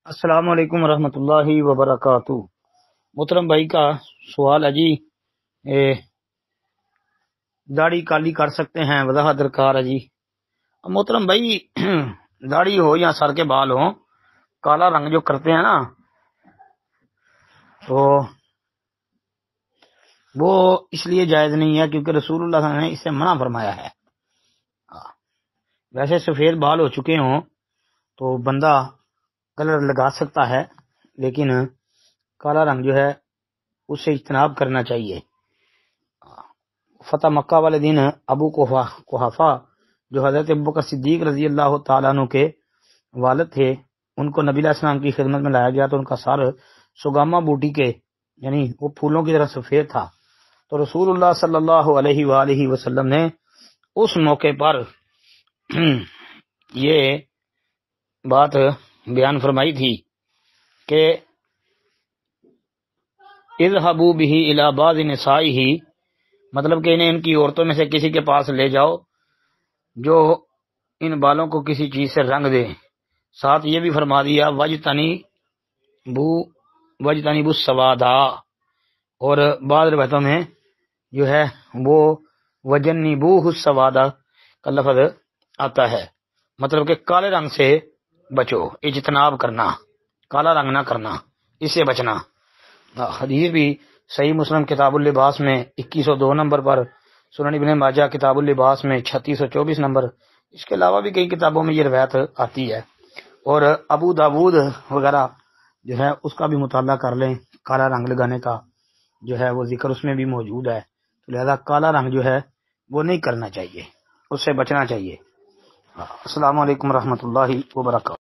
السلام علیکم ورحمۃ اللہ وبرکاتہ۔ محترم بھائی کا سوال ہے جی، داڑھی کالی کر سکتے ہیں؟ وضاحت درکار ہے جی۔ محترم بھائی، داڑھی ہو یا سر کے بال ہو، کالا رنگ جو کرتے ہیں نا، تو وہ اس لیے جائز نہیں ہے کیونکہ رسول اللہ صلی اللہ علیہ وسلم نے اس سے منع فرمایا ہے۔ ویسے سفید بال ہو چکے ہوں تو بندہ کلر لگا سکتا ہے، لیکن کالا رنگ جو ہے اس سے اجتناب کرنا چاہیے۔ فتح مکہ والے دن ابو قحافہ جو حضرت ابوبکر صدیق رضی اللہ تعالیٰ عنہ کے والد تھے، ان کو نبی علیہ السلام کی خدمت میں لایا گیا تو ان کا سر سگاما بوٹی کے یعنی وہ پھولوں کی طرح سفید تھا، تو رسول اللہ صلی اللہ علیہ وآلہ وسلم نے اس موقع پر یہ بات بیان فرمائی تھی کہ اذهبوا به الى بعض نسائه، مطلب کہ انہیں ان کی عورتوں میں سے کسی کے پاس لے جاؤ جو ان بالوں کو کسی چیز سے رنگ دے۔ ساتھ یہ بھی فرما دیا وجتنبوا السوادا، اور بعض روایتوں میں جو ہے وہ وجنبوہ السوادا کا لفظ آتا ہے، مطلب کہ کالے رنگ سے بچو، اجتناب کرنا، کالا رنگ نہ کرنا، اس سے بچنا۔ حدیث بھی صحیح مسلم کتاب اللباس میں 2102 نمبر پر، سنن ابن ماجہ کتاب اللباس میں 3624 نمبر، اس کے علاوہ بھی کئی کتابوں میں یہ روایت آتی ہے، اور ابو داود وغیرہ جو ہے اس کا بھی مطالعہ کر لیں، کالا رنگ لگانے کا جو ہے وہ ذکر اس میں بھی موجود ہے، تو لہذا کالا رنگ جو ہے وہ نہیں کرنا چاہیے، اس سے بچنا چاہیے۔ السلام علیکم ورحمۃ اللہ وبرکاتہ۔